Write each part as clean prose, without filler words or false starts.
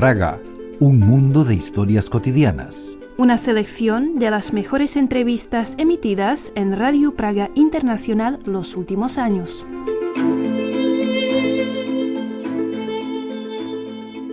Praga, un mundo de historias cotidianas. Una selección de las mejores entrevistas emitidas en Radio Praga Internacional los últimos años.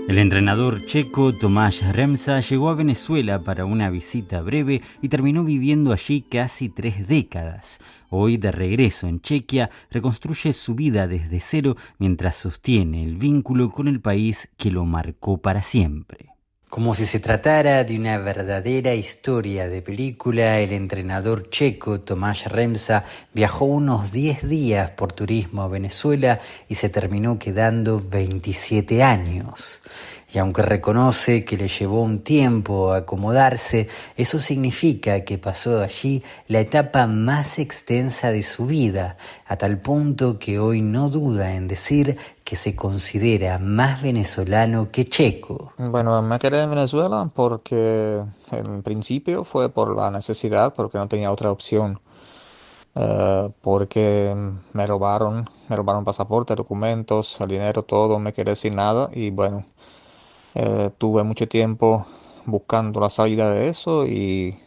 El entrenador checo Tomáš Remsa llegó a Venezuela para una visita breve y terminó viviendo allí casi 3 décadas. Hoy, de regreso en Chequia, reconstruye su vida desde cero mientras sostiene el vínculo con el país que lo marcó para siempre. Como si se tratara de una verdadera historia de película, el entrenador checo Tomáš Remsa viajó unos 10 días por turismo a Venezuela y se terminó quedando 27 años. Y aunque reconoce que le llevó un tiempo acomodarse, eso significa que pasó allí la etapa más extensa de su vida, a tal punto que hoy no duda en decir que se considera más venezolano que checo. Bueno, me quedé en Venezuela porque en principio fue por la necesidad, porque no tenía otra opción. Porque me robaron pasaporte, documentos, el dinero, todo, me quedé sin nada y bueno, tuve mucho tiempo buscando la salida de eso y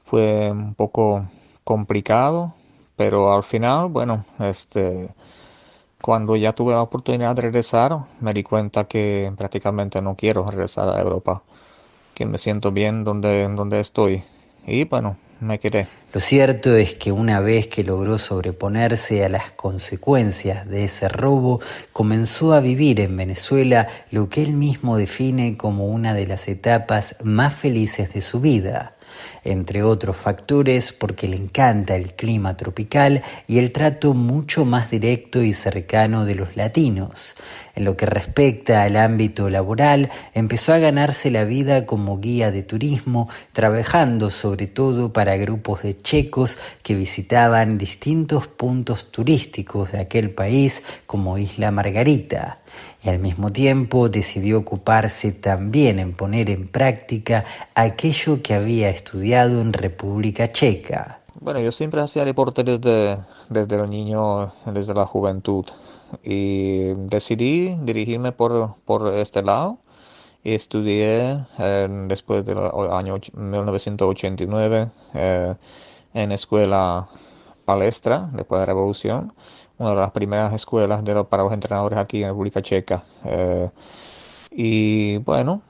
fue un poco complicado, pero al final, bueno, cuando ya tuve la oportunidad de regresar, me di cuenta que prácticamente no quiero regresar a Europa, que me siento bien donde estoy y bueno, me quedé. Lo cierto es que una vez que logró sobreponerse a las consecuencias de ese robo, comenzó a vivir en Venezuela lo que él mismo define como una de las etapas más felices de su vida. Entre otros factores, porque le encanta el clima tropical y el trato mucho más directo y cercano de los latinos. En lo que respecta al ámbito laboral, empezó a ganarse la vida como guía de turismo, trabajando sobre todo para grupos de checos que visitaban distintos puntos turísticos de aquel país, como Isla Margarita. Y al mismo tiempo decidió ocuparse también en poner en práctica aquello que había estudiado en República Checa. Bueno, yo siempre hacía deporte desde el niño, desde la juventud. Y decidí dirigirme por este lado y estudié después del año 1989 en escuela Palestra, después de la Revolución, una de las primeras escuelas para los entrenadores aquí en República Checa. Y bueno,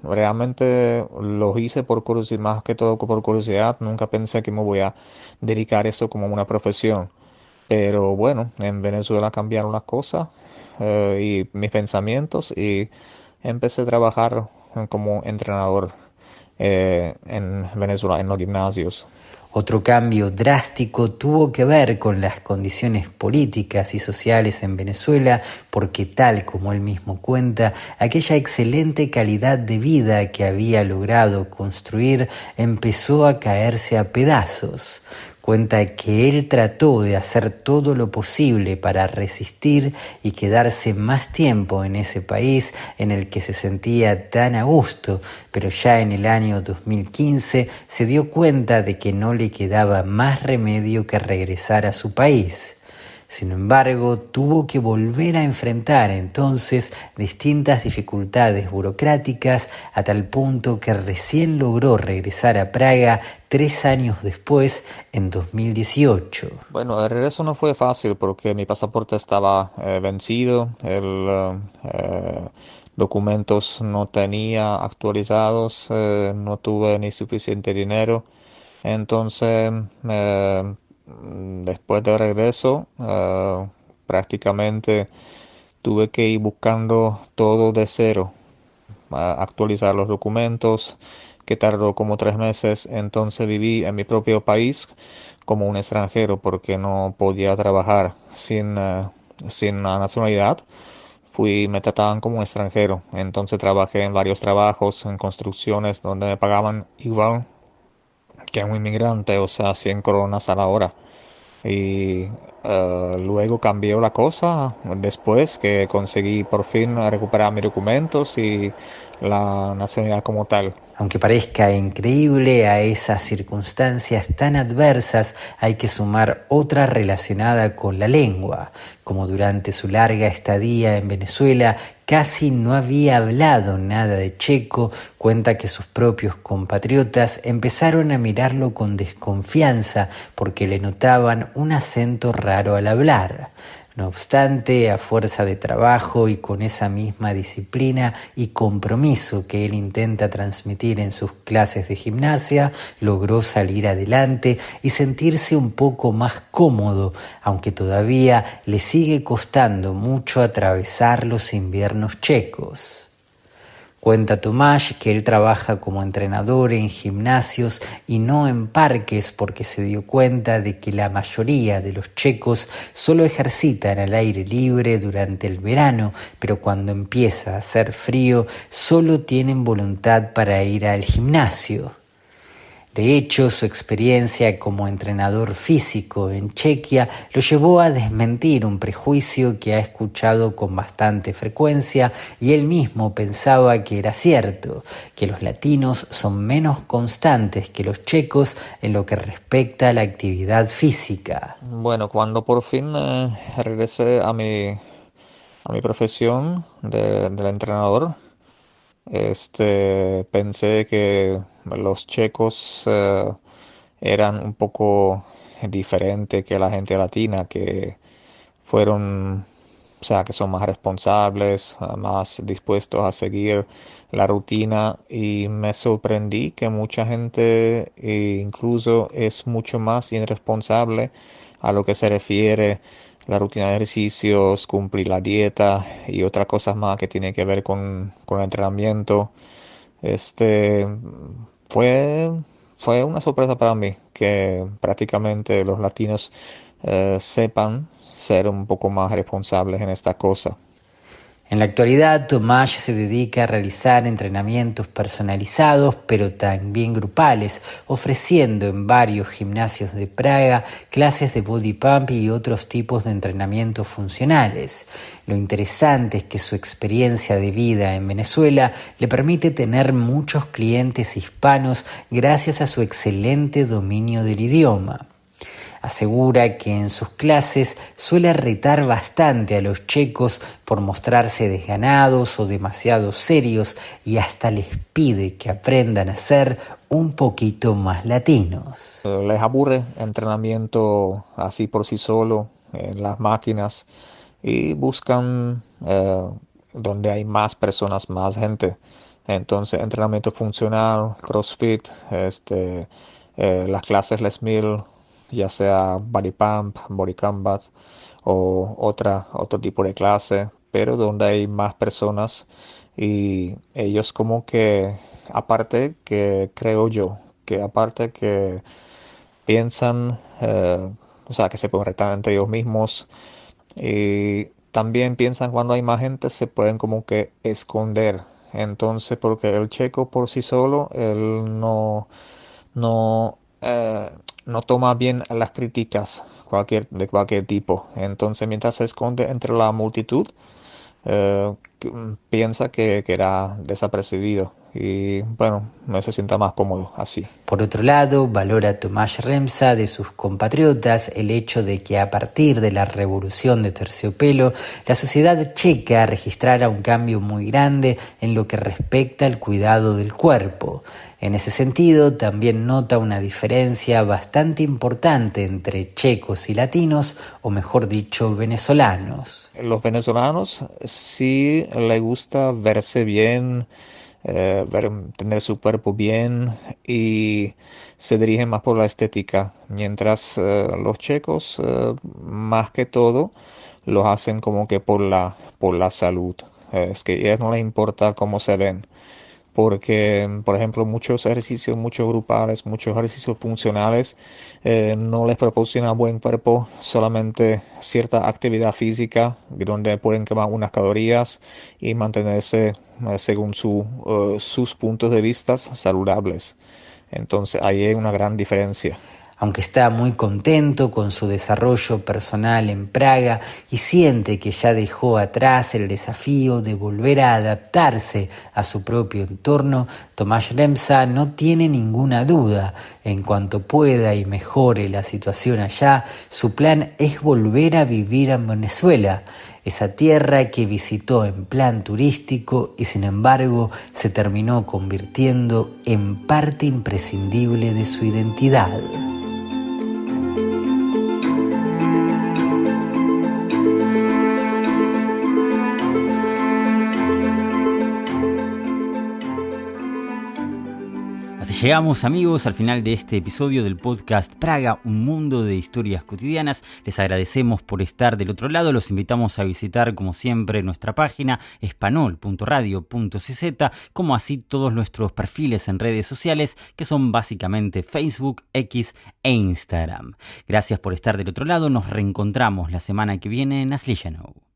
realmente lo hice por curiosidad, más que todo por curiosidad. Nunca pensé que me voy a dedicar a eso como una profesión. Pero bueno, en Venezuela cambiaron las cosas y mis pensamientos y empecé a trabajar como entrenador en Venezuela, en los gimnasios. Otro cambio drástico tuvo que ver con las condiciones políticas y sociales en Venezuela, porque tal como él mismo cuenta, aquella excelente calidad de vida que había logrado construir empezó a caerse a pedazos. Cuenta que él trató de hacer todo lo posible para resistir y quedarse más tiempo en ese país en el que se sentía tan a gusto, pero ya en el año 2015 se dio cuenta de que no le quedaba más remedio que regresar a su país. Sin embargo, tuvo que volver a enfrentar entonces distintas dificultades burocráticas a tal punto que recién logró regresar a Praga 3 años después, en 2018. Bueno, el regreso no fue fácil porque mi pasaporte estaba vencido, documentos no tenía actualizados, no tuve ni suficiente dinero. Entonces, después del regreso, prácticamente tuve que ir buscando todo de cero, actualizar los documentos, que tardó como 3 meses. Entonces viví en mi propio país como un extranjero porque no podía trabajar sin la nacionalidad. Me trataban como un extranjero. Entonces trabajé en varios trabajos, en construcciones donde me pagaban igual que un inmigrante, o sea, 100 coronas a la hora. Y luego cambió la cosa después que conseguí por fin recuperar mis documentos y la nacionalidad como tal. Aunque parezca increíble, a esas circunstancias tan adversas hay que sumar otra relacionada con la lengua, como durante su larga estadía en Venezuela casi no había hablado nada de checo, cuenta que sus propios compatriotas empezaron a mirarlo con desconfianza porque le notaban un acento raro al hablar. No obstante, a fuerza de trabajo y con esa misma disciplina y compromiso que él intenta transmitir en sus clases de gimnasia, logró salir adelante y sentirse un poco más cómodo, aunque todavía le sigue costando mucho atravesar los inviernos checos. Cuenta Tomáš que él trabaja como entrenador en gimnasios y no en parques porque se dio cuenta de que la mayoría de los checos solo ejercitan al aire libre durante el verano, pero cuando empieza a hacer frío solo tienen voluntad para ir al gimnasio. De hecho, su experiencia como entrenador físico en Chequia lo llevó a desmentir un prejuicio que ha escuchado con bastante frecuencia y él mismo pensaba que era cierto, que los latinos son menos constantes que los checos en lo que respecta a la actividad física. Bueno, cuando por fin regresé a mi profesión del entrenador, pensé que los checos eran un poco diferentes que la gente latina, que fueron, o sea, que son más responsables, más dispuestos a seguir la rutina, y me sorprendí que mucha gente incluso es mucho más irresponsable a lo que se refiere la rutina de ejercicios, cumplir la dieta y otras cosas más que tienen que ver con el entrenamiento. Este fue una sorpresa para mí que prácticamente los latinos sepan ser un poco más responsables en esta cosa. En la actualidad, Tomáš se dedica a realizar entrenamientos personalizados, pero también grupales, ofreciendo en varios gimnasios de Praga clases de body pump y otros tipos de entrenamientos funcionales. Lo interesante es que su experiencia de vida en Venezuela le permite tener muchos clientes hispanos gracias a su excelente dominio del idioma. Asegura que en sus clases suele retar bastante a los checos por mostrarse desganados o demasiado serios y hasta les pide que aprendan a ser un poquito más latinos. Les aburre entrenamiento así por sí solo en las máquinas y buscan donde hay más personas, más gente. Entonces, entrenamiento funcional, CrossFit, las clases Les Mills, ya sea body pump, body combat o otro tipo de clase, pero donde hay más personas, y ellos como que, aparte que creo yo, que aparte que piensan, o sea, que se pueden retar entre ellos mismos, y también piensan cuando hay más gente se pueden como que esconder. Entonces, porque el checo por sí solo, él no, no toma bien las críticas de cualquier tipo. Entonces, mientras se esconde entre la multitud, piensa que era desapercibido y bueno, no se sienta más cómodo así. Por otro lado, valora Tomáš Remsa de sus compatriotas el hecho de que a partir de la revolución de terciopelo, la sociedad checa registrara un cambio muy grande en lo que respecta al cuidado del cuerpo. En ese sentido, también nota una diferencia bastante importante entre checos y latinos, o mejor dicho, venezolanos. Los venezolanos sí les gusta verse bien, tener su cuerpo bien, y se dirigen más por la estética, mientras los checos más que todo los hacen como que por la salud. Es que a ellos no les importa cómo se ven, porque por ejemplo muchos ejercicios, muchos grupales, muchos ejercicios funcionales no les proporciona buen cuerpo, solamente cierta actividad física donde pueden quemar unas calorías y mantenerse según sus puntos de vista saludables. Entonces ahí hay una gran diferencia. Aunque está muy contento con su desarrollo personal en Praga y siente que ya dejó atrás el desafío de volver a adaptarse a su propio entorno, Tomáš Remsa no tiene ninguna duda. En cuanto pueda y mejore la situación allá, su plan es volver a vivir en Venezuela, esa tierra que visitó en plan turístico y sin embargo se terminó convirtiendo en parte imprescindible de su identidad. Llegamos, amigos, al final de este episodio del podcast Praga, un mundo de historias cotidianas. Les agradecemos por estar del otro lado. Los invitamos a visitar, como siempre, nuestra página espanol.radio.cz, como así todos nuestros perfiles en redes sociales, que son básicamente Facebook, X e Instagram. Gracias por estar del otro lado. Nos reencontramos la semana que viene en Aslichano.